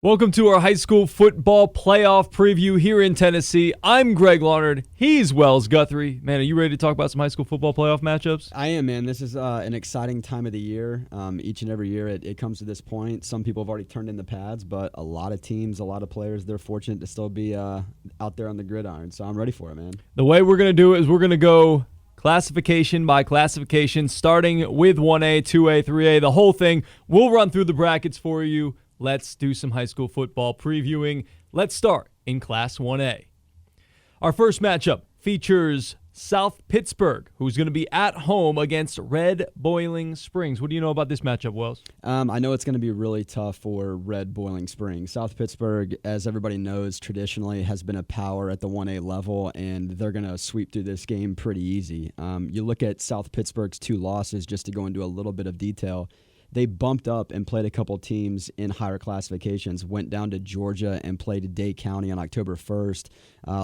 Welcome to our high school football playoff preview here in Tennessee. I'm Greg Larnerd. He's Wells Guthrie. Man, are you ready to talk about some high school football playoff matchups? I am, man. This is an exciting time of the year. Each and every year it comes to this point. Some people have already turned in the pads, but a lot of teams, a lot of players, they're fortunate to still be out there on the gridiron. So I'm ready for it, man. The way we're going to do it is we're going to go classification by classification, starting with 1A, 2A, 3A, the whole thing. We'll run through the brackets for you. Let's do some high school football previewing. Let's start in Class 1A. Our first matchup features South Pittsburgh, who's going to be at home against Red Boiling Springs. What do you know about this matchup, Wells? I know it's going to be really tough for Red Boiling Springs. South Pittsburgh, as everybody knows, traditionally has been a power at the 1A level, and they're going to sweep through this game pretty easy. You look at South Pittsburgh's 2 losses, just to go into a little bit of detail. They bumped up and played a couple teams in higher classifications, went down to Georgia and played Day County on October 1st,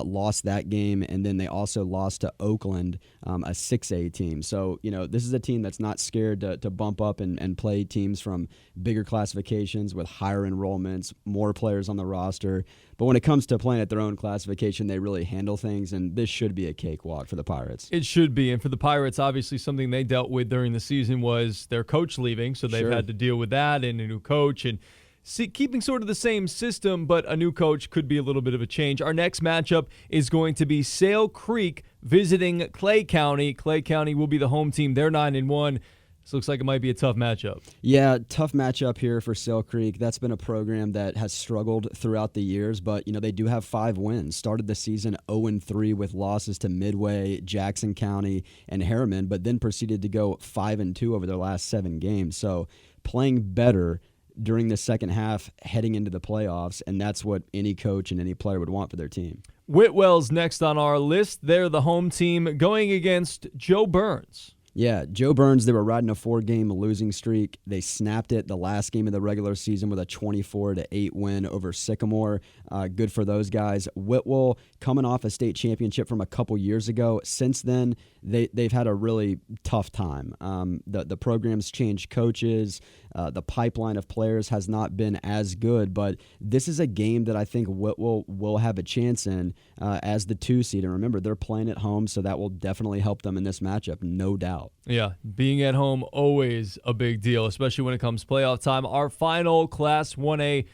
lost that game, and then they also lost to Oakland, a 6A team. So, this is a team that's not scared to bump up and play teams from bigger classifications with higher enrollments, more players on the roster. But when it comes to playing at their own classification, they really handle things, and this should be a cakewalk for the Pirates. It should be, and for the Pirates, obviously something they dealt with during the season was their coach leaving, so they've had to deal with that and a new coach and keeping sort of the same system, but a new coach could be a little bit of a change. Our next matchup is going to be Sale Creek visiting Clay County. Clay County will be the home team. They're 9-1. This looks like it might be a tough matchup. Yeah, tough matchup here for Sale Creek. That's been a program that has struggled throughout the years, but they do have 5 wins. Started the season 0-3 with losses to Midway, Jackson County, and Harriman, but then proceeded to go 5-2 over their last 7 games. So playing better during the second half heading into the playoffs, and that's what any coach and any player would want for their team. Whitwell's next on our list. They're the home team going against Joe Burns. Yeah, Joe Burns, they were riding a 4-game losing streak. They snapped it the last game of the regular season with a 24-8 win over Sycamore. Good for those guys. Whitwell coming off a state championship from a couple years ago. Since then, they've had a really tough time. The program's changed coaches. The pipeline of players has not been as good, but this is a game that I think Whitwell will have a chance in as the 2 seed. And remember, they're playing at home, so that will definitely help them in this matchup, no doubt. Yeah, being at home, always a big deal, especially when it comes playoff time. Our final Class 1A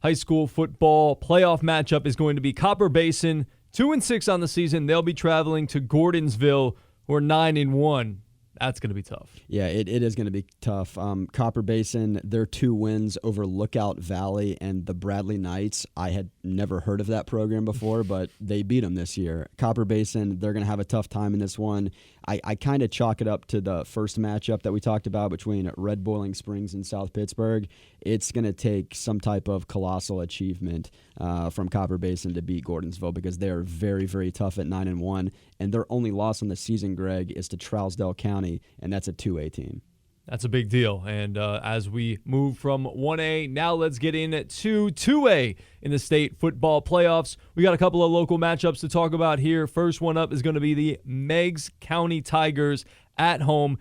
high school football playoff matchup is going to be Copper Basin, 2-6 on the season. They'll be traveling to Gordonsville, who are 9-1. That's going to be tough. Yeah, it is going to be tough. Copper Basin, their 2 wins over Lookout Valley and the Bradley Knights. I had never heard of that program before, but they beat them this year. Copper Basin, they're going to have a tough time in this one. I kind of chalk it up to the first matchup that we talked about between Red Boiling Springs and South Pittsburgh. It's going to take some type of colossal achievement from Copper Basin to beat Gordonsville because they are very, very tough at 9-1, and their only loss on the season, Greg, is to Trousdale County, and that's a 2A team. That's a big deal. And as we move from 1A, now let's get into 2A in the state football playoffs. We got a couple of local matchups to talk about here. First one up is going to be the Meigs County Tigers at home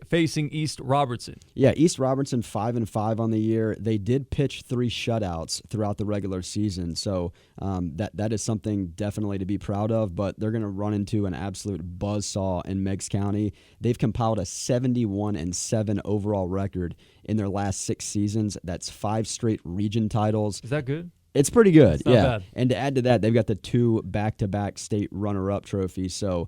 facing East Robertson. Yeah, East Robertson 5-5 on the year. They did pitch 3 shutouts throughout the regular season, so that is something definitely to be proud of, but they're going to run into an absolute buzzsaw in Meigs County. They've compiled a 71-7 overall record in their last 6 seasons. That's 5 straight region titles. Is that good? It's pretty good, yeah. Bad. And to add to that, they've got the 2 back-to-back state runner-up trophies. So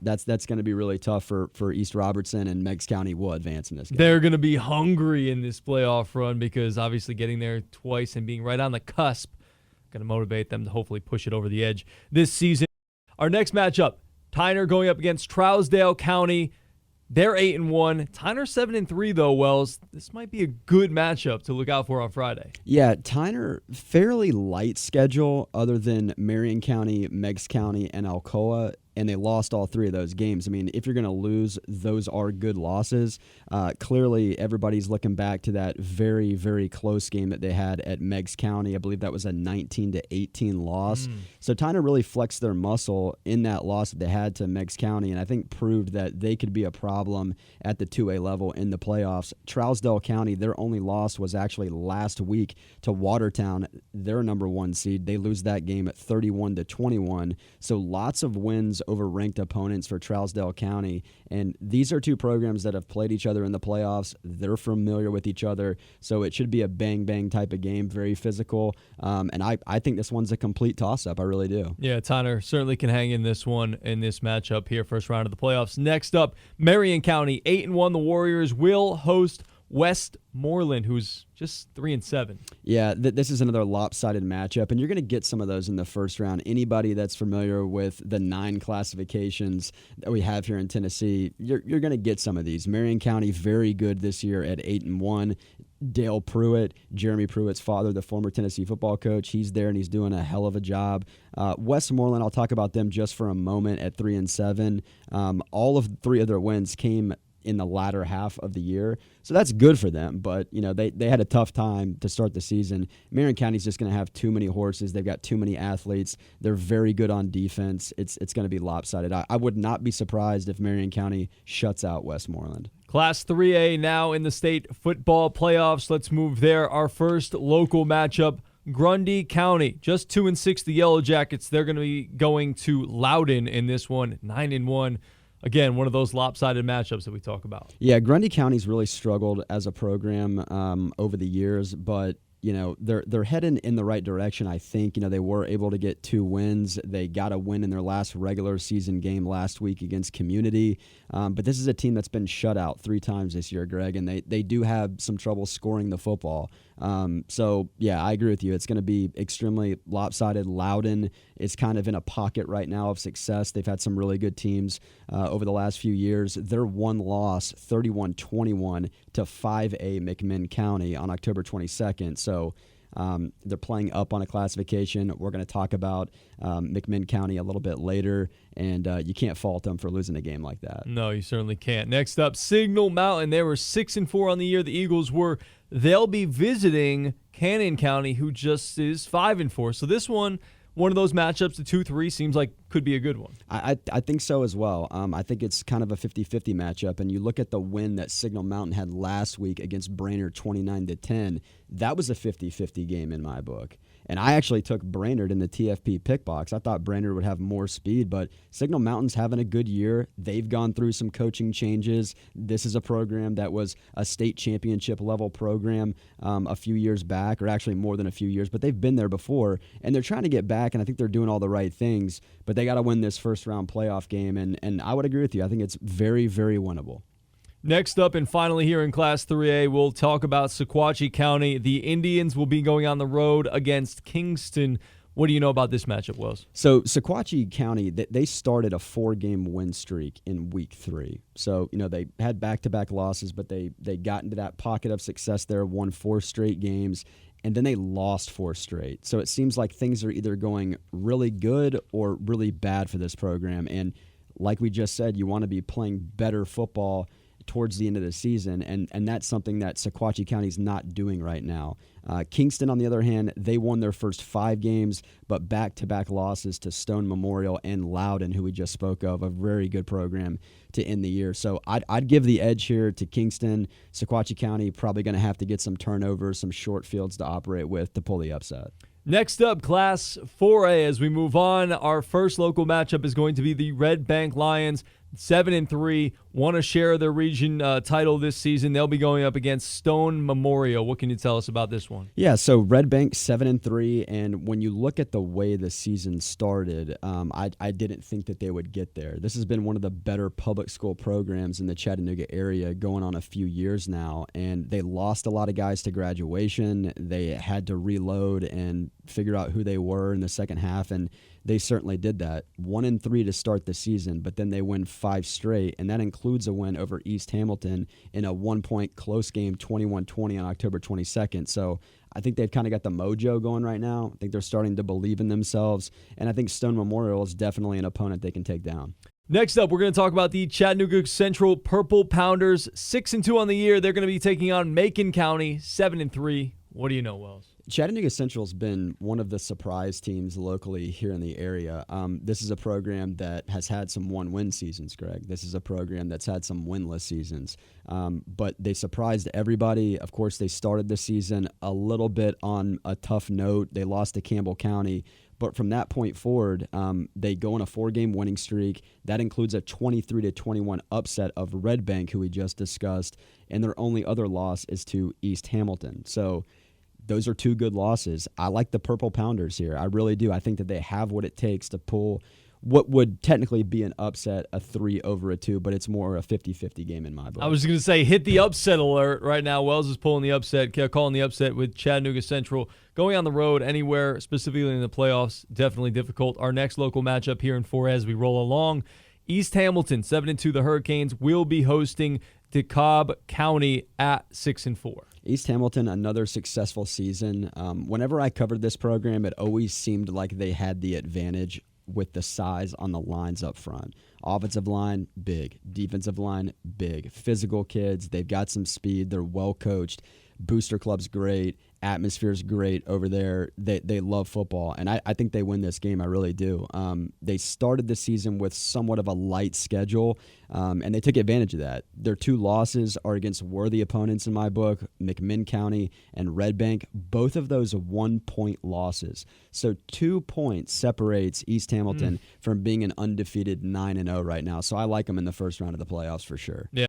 that's going to be really tough for East Robertson, and Meigs County will advance in this game. They're going to be hungry in this playoff run because obviously getting there twice and being right on the cusp going to motivate them to hopefully push it over the edge this season. Our next matchup, Tyner going up against Trousdale County. They're 8-1. Tyner 7-3 though, Wells. This might be a good matchup to look out for on Friday. Yeah, Tyner, fairly light schedule other than Marion County, Meigs County, and Alcoa. and they lost all 3 of those games. I mean, if you're going to lose, those are good losses. Clearly, everybody's looking back to that very, very close game that they had at Meigs County. I believe that was a 19-18 loss. So Tyner really flexed their muscle in that loss that they had to Meigs County, and I think proved that they could be a problem at the 2A level in the playoffs. Trousdale County, their only loss was actually last week to Watertown, their number 1 seed. They lose that game at 31-21. So lots of wins over ranked opponents for Trousdale County. And these are 2 programs that have played each other in the playoffs. They're familiar with each other. So it should be a bang-bang type of game, very physical. And I think this one's a complete toss-up. I really do. Yeah, Tyner certainly can hang in this one, in this matchup here, first round of the playoffs. Next up, Marion County, 8-1. The Warriors will host Westmoreland, who's just 3-7. Yeah, this is another lopsided matchup, and you're going to get some of those in the first round. Anybody that's familiar with the 9 classifications that we have here in Tennessee, you're going to get some of these. Marion County, very good this year at 8-1. Dale Pruitt, Jeremy Pruitt's father, the former Tennessee football coach, he's there and he's doing a hell of a job. Westmoreland, I'll talk about them just for a moment at 3-7. All of 3 of their wins came in the latter half of the year. So that's good for them, but they had a tough time to start the season. Marion County's just going to have too many horses. They've got too many athletes. They're very good on defense. It's going to be lopsided. I would not be surprised if Marion County shuts out Westmoreland. Class 3A now in the state football playoffs. Let's move there. Our first local matchup, Grundy County, just 2-6, the Yellow Jackets. They're going to be going to Loudon in this one, 9-1. Again, one of those lopsided matchups that we talk about. Yeah, Grundy County's really struggled as a program over the years, but they're heading in the right direction, I think. They were able to get 2 wins. They got a win in their last regular season game last week against Community. But this is a team that's been shut out 3 times this year, Greg, and they do have some trouble scoring the football. So, yeah, I agree with you. It's going to be extremely lopsided. Loudon is kind of in a pocket right now of success. They've had some really good teams over the last few years. Their one loss, 31-21 to 5A McMinn County on October 22nd. So they're playing up on a classification. We're going to talk about McMinn County a little bit later, and you can't fault them for losing a game like that. No, you certainly can't. Next up, Signal Mountain. They were 6-4 on the year. The Eagles were. They'll be visiting Cannon County, who just is 5-4. So this one of those matchups, the 2-3, seems like could be a good one. I think so as well. I think it's kind of a 50-50 matchup. And you look at the win that Signal Mountain had last week against Brainerd, 29-10. That was a 50-50 game in my book. And I actually took Brainerd in the TFP pick box. I thought Brainerd would have more speed, but Signal Mountain's having a good year. They've gone through some coaching changes. This is a program that was a state championship level program a few years back, or actually more than a few years, but they've been there before, and they're trying to get back, and I think they're doing all the right things, but they got to win this first round playoff game, and I would agree with you. I think it's very, very winnable. Next up, and finally here in Class 3A, we'll talk about Sequatchie County. The Indians will be going on the road against Kingston. What do you know about this matchup, Wells? So Sequatchie County, they started a 4-game win streak in week 3. So, they had back-to-back losses, but they got into that pocket of success there, won 4 straight games, and then they lost 4 straight. So it seems like things are either going really good or really bad for this program. And like we just said, you want to be playing better football towards the end of the season, and that's something that Sequatchie County's not doing right now. Kingston, on the other hand, they won their first 5 games, but back-to-back losses to Stone Memorial and Loudon, who we just spoke of, a very good program to end the year. So I'd give the edge here to Kingston. Sequatchie County probably going to have to get some turnovers, some short fields to operate with to pull the upset. Next up, Class 4A. As we move on, our first local matchup is going to be the Red Bank Lions, 7-3, want to share their region title this season. They'll be going up against Stone Memorial. What can you tell us about this one? Yeah, so Red Bank 7-3, and when you look at the way the season started, I didn't think that they would get there. This has been one of the better public school programs in the Chattanooga area going on a few years now, and they lost a lot of guys to graduation. They had to reload and figure out who they were in the second half, and they certainly did that. 1-3 to start the season, but then they win 5 straight, and that includes includes a win over East Hamilton in a 1-point close game, 21-20 on October 22nd. So I think they've kind of got the mojo going right now. I think they're starting to believe in themselves, and I think Stone Memorial is definitely an opponent they can take down. Next up, we're going to talk about the Chattanooga Central Purple Pounders, 6-2 on the year. They're going to be taking on Macon County, 7-3. What do you know, Wells? Chattanooga Central's been one of the surprise teams locally here in the area. This is a program that has had some one-win seasons, Greg. This is a program that's had some winless seasons. But they surprised everybody. Of course, they started the season a little bit on a tough note. They lost to Campbell County. But from that point forward, they go on a 4-game winning streak. That includes a 23-21 upset of Red Bank, who we just discussed. And their only other loss is to East Hamilton. So those are 2 good losses. I like the Purple Pounders here. I really do. I think that they have what it takes to pull what would technically be an upset, a 3-2, but it's more a 50-50 game in my book. I was going to say, hit the upset alert right now. Wells is pulling the upset, calling the upset with Chattanooga Central. Going on the road anywhere, specifically in the playoffs, definitely difficult. Our next local matchup here in 4 as we roll along, East Hamilton, 7-2. The Hurricanes will be hosting DeKalb County at 6-4. East Hamilton, another successful season. Whenever I covered this program, it always seemed like they had the advantage with the size on the lines up front. Offensive line, big. Defensive line, big. Physical kids. They've got some speed. They're well coached. Booster club's great. Atmosphere's great over there. They love football, and I think they win this game. I really do. They started the season with somewhat of a light schedule, and they took advantage of that. Their 2 losses are against worthy opponents in my book, McMinn County and Red Bank. Both of those 1-point losses. So 2 points separates East Hamilton from being an undefeated 9-0 right now. So I like them in the first round of the playoffs for sure. Yeah.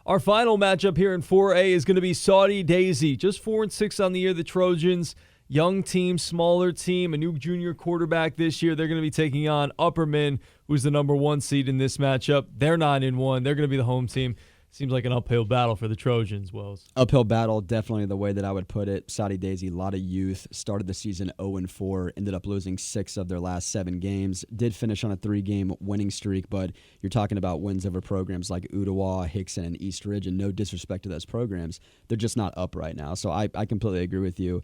Our final matchup here in 4A is going to be Saudi Daisy. Just 4-6 on the year, the Trojans. Young team, smaller team, a new junior quarterback this year. They're going to be taking on Upperman, who's the number 1 seed in this matchup. They're 9-1. They're going to be the home team. Seems like an uphill battle for the Trojans, Wells. Uphill battle, definitely the way that I would put it. Saudi Daisy, a lot of youth. Started the season 0-4, ended up losing 6 of their last 7 games. Did finish on a 3-game winning streak, but you're talking about wins over programs like Ooltewah, Hickson, and Westridge, and no disrespect to those programs. They're just not up right now. So I completely agree with you.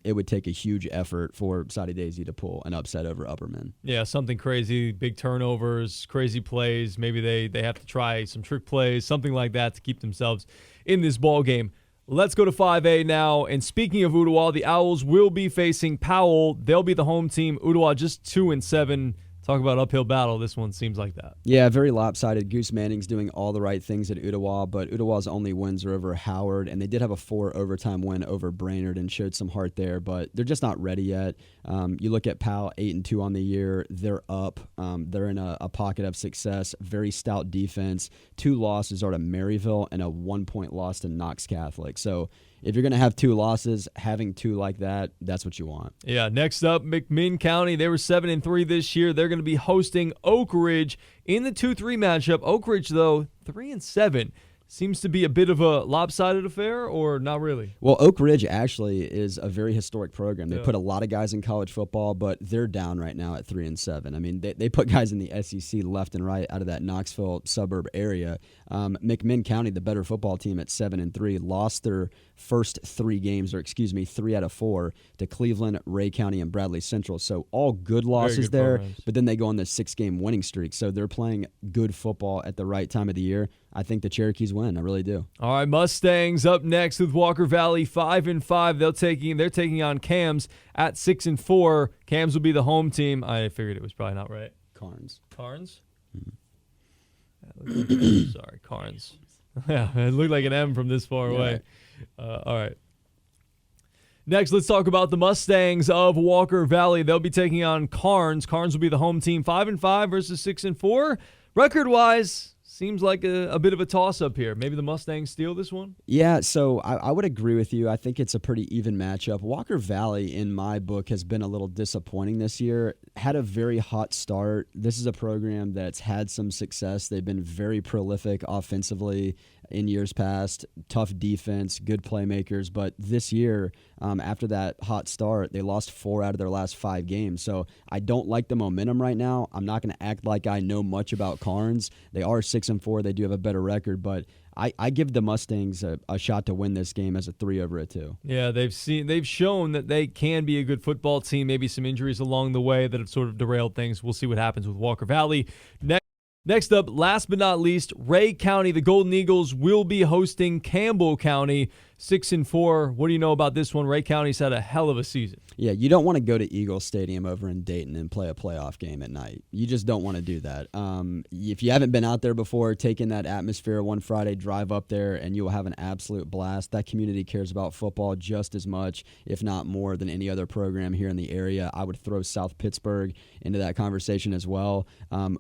It would take a huge effort for Saudi Daisy to pull an upset over Upperman. Yeah, something crazy, big turnovers, crazy plays. Maybe they have to try some trick plays, something like that to keep themselves in this ball game. Let's go to 5A now. And speaking of Ooltewah, the Owls will be facing Powell. They'll be the home team. Ooltewah just 2-7. Talk about uphill battle. This one seems like that. Yeah, very lopsided. Goose Manning's doing all the right things at Ooltewah, but Ooltewah's only wins are over Howard, and they did have a 4-overtime win over Brainerd and showed some heart there, but they're just not ready yet. You look at Powell, 8-2 on the year. They're up. They're in a pocket of success. Very stout defense. 2 losses are to Maryville and a 1-point loss to Knox Catholic. So if you're going to have 2 losses, having 2 like that, that's what you want. Yeah, next up, McMinn County. They were 7-3 this year. They're going to be hosting Oak Ridge in the 2-3 matchup. Oak Ridge, though, 3-7. Seems to be a bit of a lopsided affair, or not really? Well, Oak Ridge actually is a very historic program. They put a lot of guys in college football, but they're down right now at 3-7. I mean, they put guys in the SEC left and right out of that Knoxville suburb area. McMinn County, the better football team at 7-3, lost their first 3 games, 3 out of 4, to Cleveland, Ray County, and Bradley Central. So all good losses there, programs. But then they go on this 6-game winning streak. So they're playing good football at the right time of the year. I think the Cherokees win. I really do. All right, Mustangs up next with Walker Valley, 5-5. They're taking on Cams at 6-4. Cams will be the home team. I figured it was probably not right. Carnes. Sorry, Carnes. Yeah, it looked like an M from this far away. All right. Next, let's talk about the Mustangs of Walker Valley. They'll be taking on Carnes. Carnes will be the home team, 5-5 versus 6-4. Record-wise, seems like a bit of a toss-up here. Maybe the Mustangs steal this one? Yeah, so I would agree with you. I think it's a pretty even matchup. Walker Valley, in my book, has been a little disappointing this year. Had a very hot start. This is a program that's had some success. They've been very prolific offensively. in years past. Tough defense, good playmakers, but this year, after that hot start, they lost 4 out of their last 5 games. So I don't like the momentum right now. I'm not going to act like I know much about Carnes. They are 6-4. They do have a better record, but I give the Mustangs a shot to win this game as a 3 over a 2. Yeah, they've shown that they can be a good football team. Maybe some injuries along the way that have sort of derailed things. We'll see what happens with Walker Valley. Next up, last but not least, Ray County. The Golden Eagles will be hosting Campbell County, 6-4. What do you know about this one? Ray County's had a hell of a season. Yeah, you don't want to go to Eagle Stadium over in Dayton and play a playoff game at night. You just don't want to do that. If you haven't been out there before, take in that atmosphere one Friday, drive up there, and you will have an absolute blast. That community cares about football just as much, if not more, than any other program here in the area. I would throw South Pittsburgh into that conversation as well.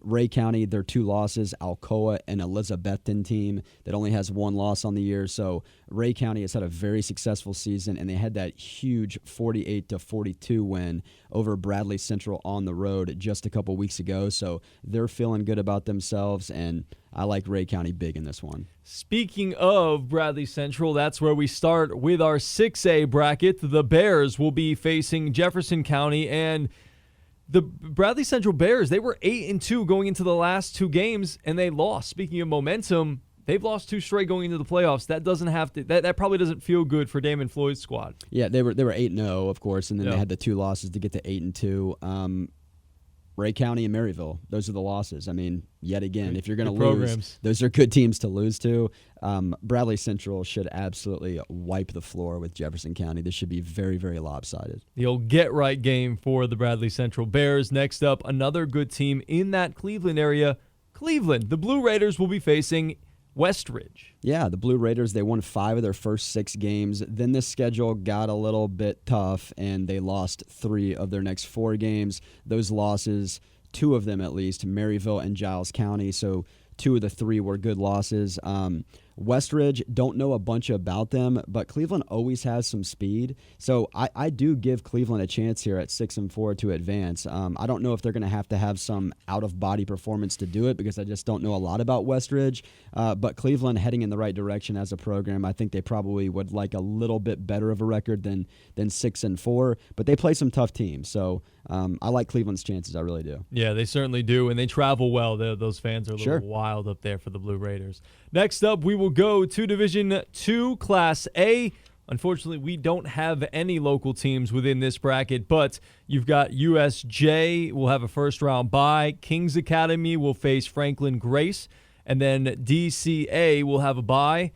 Ray County, their 2 losses, Alcoa and Elizabethton team that only has 1 loss on the year. So Ray County has had a very successful season, and they had that huge 48-42 win over Bradley Central on the road just a couple weeks ago. So they're feeling good about themselves, and I like Ray County big in this one. Speaking of Bradley Central, that's where we start with our 6A bracket. The Bears will be facing Jefferson County, and the Bradley Central Bears, they were 8-2 going into the last 2 games, and they lost. Speaking of momentum, they've lost 2 straight going into the playoffs. That doesn't have to. That probably doesn't feel good for Damon Floyd's squad. Yeah, they were 8-0, of course, and then they had the 2 losses to get to 8-2. Ray County and Maryville, those are the losses. I mean, yet again, if you're going to lose, programs. Those are good teams to lose to. Bradley Central should absolutely wipe the floor with Jefferson County. This should be very, very lopsided. The old get-right game for the Bradley Central Bears. Next up, another good team in that Cleveland area, Cleveland. The Blue Raiders will be facing Westridge. Yeah, the Blue Raiders, they won 5 of their first 6 games. Then the schedule got a little bit tough, and they lost 3 of their next 4 games. Those losses, 2 of them at least, Maryville and Giles County, so 2 of the 3 were good losses. Westridge, don't know a bunch about them, but Cleveland always has some speed. So I do give Cleveland a chance here at 6-4 to advance. I don't know if they're going to have some out-of-body performance to do it because I just don't know a lot about Westridge. But Cleveland heading in the right direction as a program. I think they probably would like a little bit better of a record than 6-4, but they play some tough teams. So I like Cleveland's chances. I really do. Yeah, they certainly do, and they travel well. Those fans are a little wild up there for the Blue Raiders. Next up, we will go to Division II, Class A. Unfortunately, we don't have any local teams within this bracket, but you've got USJ will have a first-round bye. Kings Academy will face Franklin Grace, and then DCA will have a bye.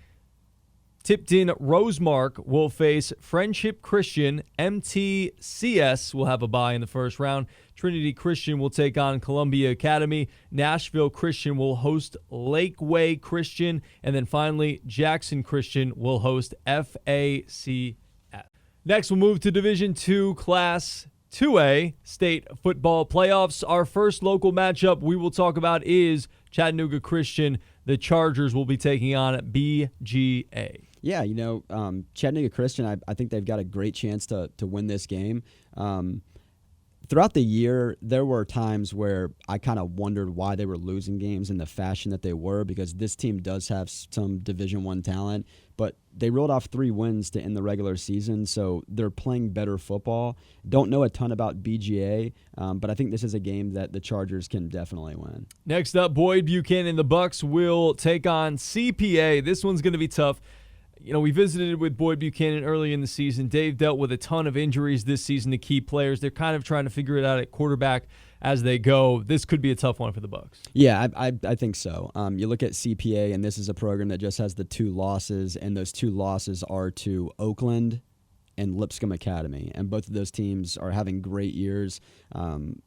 Tipton Rosemark will face Friendship Christian. MTCS will have a bye in the first round. Trinity Christian will take on Columbia Academy. Nashville Christian will host Lakeway Christian. And then finally, Jackson Christian will host FACS. Next, we'll move to Division II, Class 2A, State Football Playoffs. Our first local matchup we will talk about is Chattanooga Christian. The Chargers will be taking on BGA. Yeah, Chattanooga Christian, I think they've got a great chance to win this game. Throughout the year, there were times where I kind of wondered why they were losing games in the fashion that they were, because this team does have some Division I talent, but they rolled off 3 wins to end the regular season, so they're playing better football. Don't know a ton about BGA, but I think this is a game that the Chargers can definitely win. Next up, Boyd Buchanan, the Bucks will take on CPA. This one's going to be tough. We visited with Boyd Buchanan early in the season. Dave dealt with a ton of injuries this season to key players. They're kind of trying to figure it out at quarterback as they go. This could be a tough one for the Bucks. Yeah, I think so. You look at CPA, and this is a program that just has the 2 losses, and those 2 losses are to Oakland and Lipscomb Academy, and both of those teams are having great years.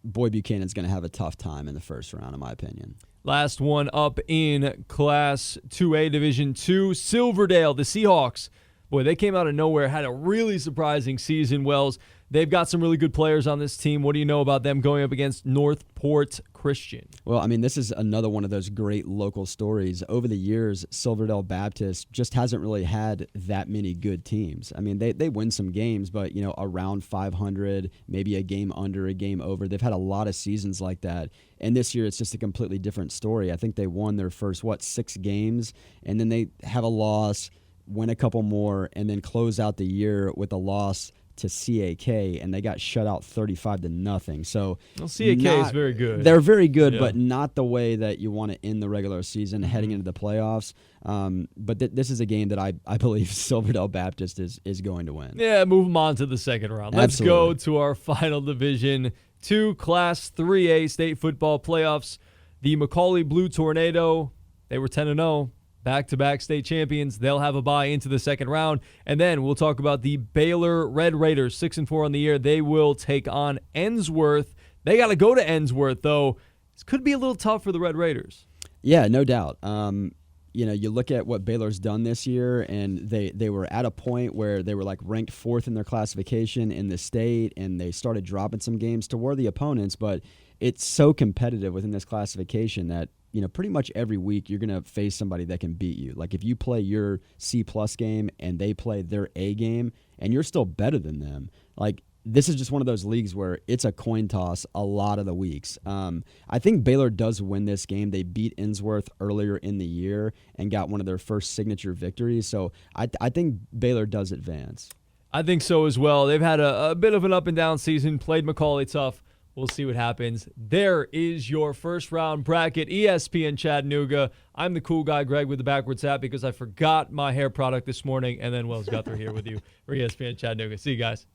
Boyd Buchanan's going to have a tough time in the first round, in my opinion. Last one up in Class 2A Division II, Silverdale. The Seahawks boy, they came out of nowhere, had a really surprising season. Wells, they've got some really good players on this team. What do you know about them going up against Northport Christian? Well, I mean, this is another one of those great local stories. Over the years, Silverdale Baptist just hasn't really had that many good teams. I mean, they win some games, but, around 500, maybe a game under, a game over. They've had a lot of seasons like that. And this year, it's just a completely different story. I think they won their first, 6 games, and then they have a loss, win a couple more, and then close out the year with a loss to CAK, and they got shut out 35-0. So CAK is very good. They're very good, but not the way that you want to end the regular season heading into the playoffs. But this is a game that I believe Silverdale Baptist is going to win. Yeah, move them on to the second round. Let's go to our final Division II Class 3A state football playoffs. The Macaulay Blue Tornado, they were 10-0. Back-to-back state champions. They'll have a bye into the second round. And then we'll talk about the Baylor Red Raiders, 6-4 on the year. They will take on Ensworth. They got to go to Ensworth, though. This could be a little tough for the Red Raiders. Yeah, no doubt. You look at what Baylor's done this year, and they were at a point where they were ranked 4th in their classification in the state, and they started dropping some games to worthy opponents, but it's so competitive within this classification that pretty much every week you're going to face somebody that can beat you. Like if you play your C+ game and they play their A game and you're still better than them, this is just one of those leagues where it's a coin toss a lot of the weeks. I think Baylor does win this game. They beat Ensworth earlier in the year and got one of their first signature victories. So I think Baylor does advance. I think so as well. They've had a bit of an up and down season, played Macaulay tough. We'll see what happens. There is your first round bracket, ESPN Chattanooga. I'm the cool guy, Greg, with the backwards hat because I forgot my hair product this morning, and then Wells Guthrie here with you for ESPN Chattanooga. See you guys.